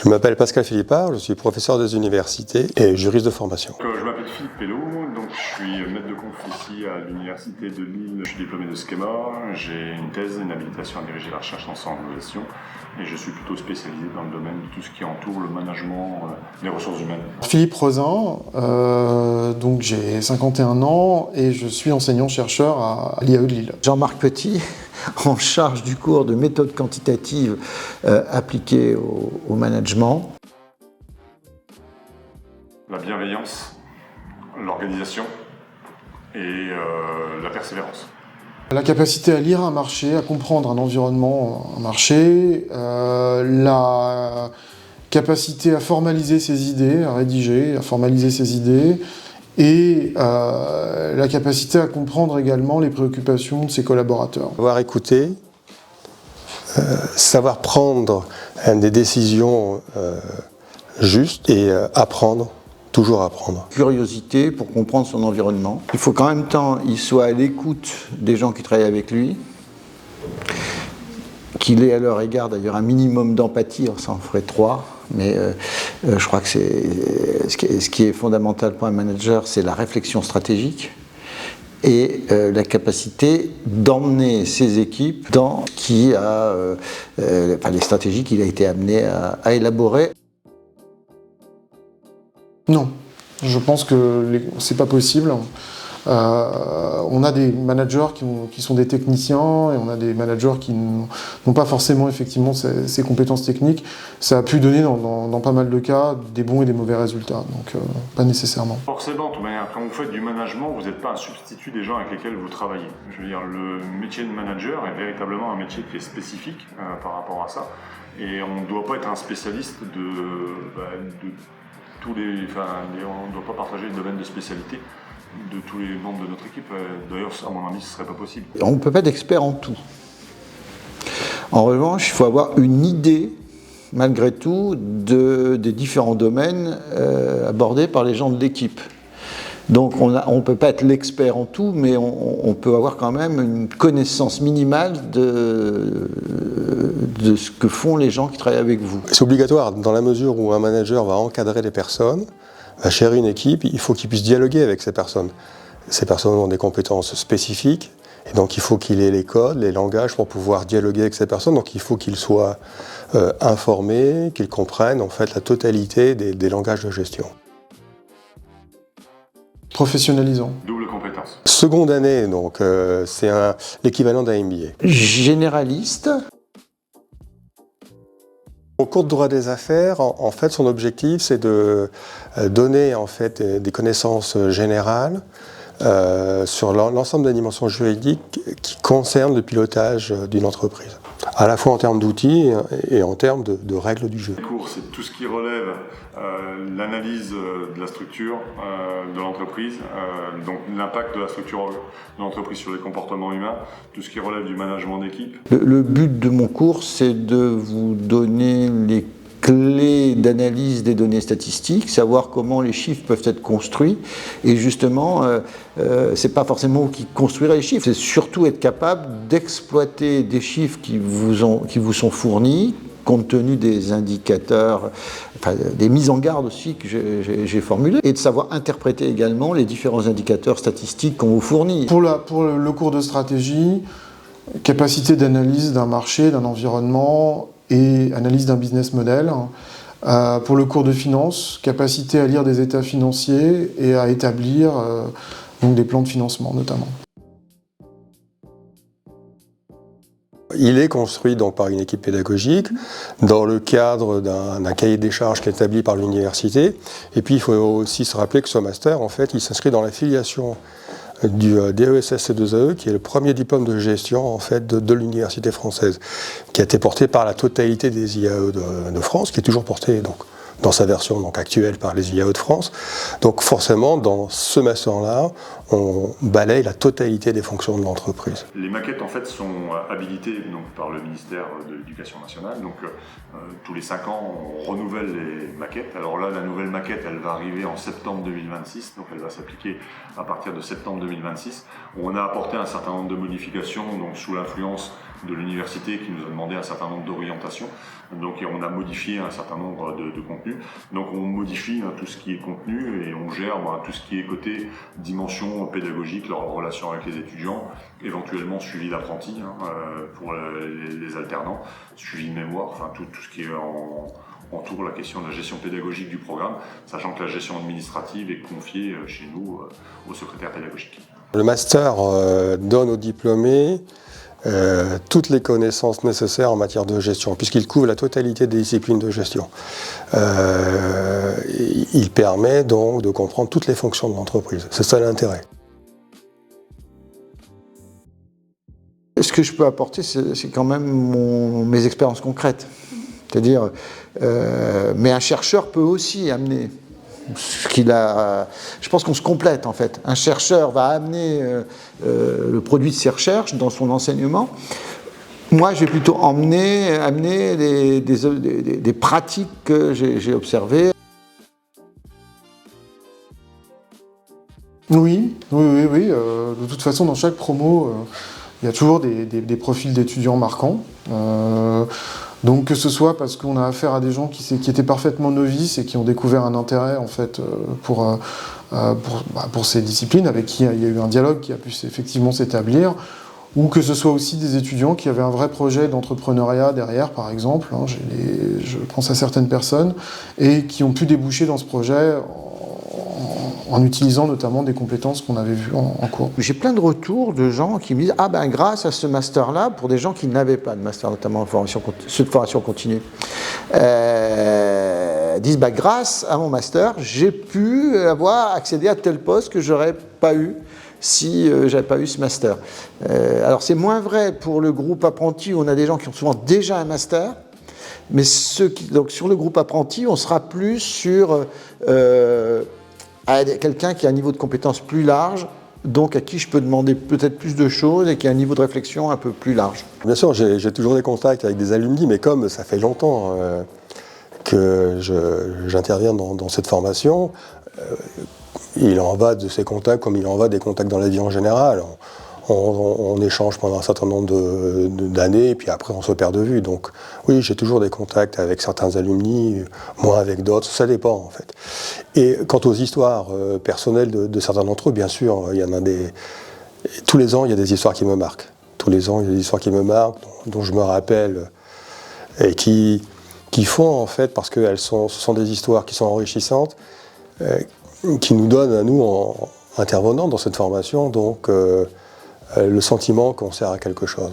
Je m'appelle Pascal Philippard, je suis professeur des universités et juriste de formation. Je m'appelle Philippe Pello, donc je suis maître de conf ici à l'université de Lille. Je suis diplômé de Schema, j'ai une thèse et une habilitation à diriger la recherche en innovation et je suis plutôt spécialisé dans le domaine de tout ce qui entoure le management des ressources humaines. Philippe Rosin, donc j'ai 51 ans et je suis enseignant-chercheur à l'IAE de Lille. Jean-Marc Petit, en charge du cours de méthode quantitative appliquée au management. La bienveillance, l'organisation et la persévérance. La capacité à lire un marché, à comprendre un environnement, un marché, la capacité à formaliser ses idées, à rédiger, à formaliser ses idées, et la capacité à comprendre également les préoccupations de ses collaborateurs. Savoir écouter, savoir prendre des décisions justes et apprendre. Toujours apprendre. Curiosité pour comprendre son environnement. Il faut qu'en même temps, il soit à l'écoute des gens qui travaillent avec lui, qu'il ait à leur égard d'ailleurs un minimum d'empathie, ça en ferait 3, mais je crois que ce qui est fondamental pour un manager, c'est la réflexion stratégique et la capacité d'emmener ses équipes dans les stratégies qu'il a été amené à élaborer. Non, je pense que c'est pas possible. On a des managers qui sont des techniciens et on a des managers qui n'ont pas forcément effectivement ces compétences techniques. Ça a pu donner dans pas mal de cas des bons et des mauvais résultats, donc pas nécessairement. Forcément, de toute manière, quand vous faites du management, vous n'êtes pas un substitut des gens avec lesquels vous travaillez. Je veux dire, le métier de manager est véritablement un métier qui est spécifique par rapport à ça, et on ne doit pas être un spécialiste on ne doit pas partager le domaine de spécialité de tous les membres de notre équipe. D'ailleurs, à mon avis, ce ne serait pas possible. On ne peut pas être expert en tout. En revanche, il faut avoir une idée, malgré tout, des différents domaines abordés par les gens de l'équipe. Donc on ne peut pas être l'expert en tout, mais on peut avoir quand même une connaissance minimale de ce que font les gens qui travaillent avec vous. C'est obligatoire, dans la mesure où un manager va encadrer les personnes, va gérer une équipe, il faut qu'il puisse dialoguer avec ces personnes. Ces personnes ont des compétences spécifiques, et donc il faut qu'il ait les codes, les langages pour pouvoir dialoguer avec ces personnes, donc il faut qu'il soit informé, qu'il comprenne en fait la totalité des langages de gestion. Professionnalisant. Double compétence. Seconde année, donc c'est l'équivalent d'un MBA. Généraliste. Au cours de droit des affaires, en fait, son objectif, c'est de donner en fait des connaissances générales sur l'ensemble des dimensions juridiques qui concernent le pilotage d'une entreprise, à la fois en termes d'outils et en termes de règles du jeu. Le cours, c'est tout ce qui relève l'analyse de la structure de l'entreprise, donc l'impact de la structure de l'entreprise sur les comportements humains, tout ce qui relève du management d'équipe. Le but de mon cours, c'est de vous donner les clés d'analyse des données statistiques, savoir comment les chiffres peuvent être construits, et justement, c'est pas forcément vous qui construirez les chiffres, c'est surtout être capable d'exploiter des chiffres qui vous sont fournis, compte tenu des indicateurs, des mises en garde aussi que j'ai formulées, et de savoir interpréter également les différents indicateurs statistiques qu'on vous fournit. Pour le cours de stratégie, capacité d'analyse d'un marché, d'un environnement et analyse d'un business model. Pour le cours de finance, capacité à lire des états financiers et à établir donc des plans de financement notamment. Il est construit donc par une équipe pédagogique dans le cadre d'un cahier des charges qui est établi par l'université. Et puis il faut aussi se rappeler que ce master, en fait, il s'inscrit dans la filiation du DESS-C2AE, qui est le premier diplôme de gestion en fait de l'université française, qui a été porté par la totalité des IAE de France, qui est toujours porté donc dans sa version donc actuelle par les IAE de France. Donc forcément, dans ce master-là, on balaye la totalité des fonctions de l'entreprise. Les maquettes en fait sont habilitées donc, par le ministère de l'Éducation nationale. Donc tous les 5 ans, on renouvelle les maquettes. Alors là, la nouvelle maquette, elle va arriver en septembre 2026, donc elle va s'appliquer à partir de septembre 2026. On a apporté un certain nombre de modifications donc sous l'influence de l'université qui nous a demandé un certain nombre d'orientations. Donc on a modifié un certain nombre de contenus. Donc on modifie tout ce qui est contenu et on gère tout ce qui est côté dimension pédagogique, leur relation avec les étudiants, éventuellement suivi d'apprentis pour les alternants, suivi de mémoire, enfin tout ce qui entoure la question de la gestion pédagogique du programme, sachant que la gestion administrative est confiée chez nous au secrétaire pédagogique. Le master donne aux diplômés toutes les connaissances nécessaires en matière de gestion, puisqu'il couvre la totalité des disciplines de gestion. Il permet donc de comprendre toutes les fonctions de l'entreprise. C'est ça l'intérêt. Ce que je peux apporter, c'est quand même mes expériences concrètes. C'est-à-dire, mais un chercheur peut aussi amener ce qu'il a. Je pense qu'on se complète en fait. Un chercheur va amener le produit de ses recherches dans son enseignement. Moi, je vais plutôt amener des pratiques que j'ai observées. Oui. De toute façon, dans chaque promo, il y a toujours des profils d'étudiants marquants. Donc que ce soit parce qu'on a affaire à des gens qui étaient parfaitement novices et qui ont découvert un intérêt en fait pour ces disciplines, avec qui il y a eu un dialogue qui a pu effectivement s'établir, ou que ce soit aussi des étudiants qui avaient un vrai projet d'entrepreneuriat derrière, par exemple, je pense à certaines personnes, et qui ont pu déboucher dans ce projet en utilisant notamment des compétences qu'on avait vues en cours. J'ai plein de retours de gens qui me disent « Ah ben grâce à ce master-là », pour des gens qui n'avaient pas de master, notamment ceux de formation continue, disent « Grâce à mon master, j'ai pu avoir accédé à tel poste que j'aurais pas eu si j'avais pas eu ce master ». Alors c'est moins vrai pour le groupe apprenti où on a des gens qui ont souvent déjà un master, mais donc sur le groupe apprenti, on sera plus sur à quelqu'un qui a un niveau de compétence plus large, donc à qui je peux demander peut-être plus de choses et qui a un niveau de réflexion un peu plus large. Bien sûr, j'ai toujours des contacts avec des alumni, mais comme ça fait longtemps que j'interviens dans cette formation, il en va de ces contacts comme il en va des contacts dans la vie en général. On échange pendant un certain nombre d'années, et puis après on se perd de vue. Donc oui, j'ai toujours des contacts avec certains alumni, moins avec d'autres, ça dépend en fait. Et quant aux histoires personnelles de certains d'entre eux, bien sûr, il y en a des... Tous les ans, il y a des histoires qui me marquent. Tous les ans, il y a des histoires qui me marquent, dont je me rappelle, et qui font en fait, parce que ce sont des histoires qui sont enrichissantes, qui nous donnent à nous, intervenants dans cette formation, donc le sentiment qu'on sert à quelque chose.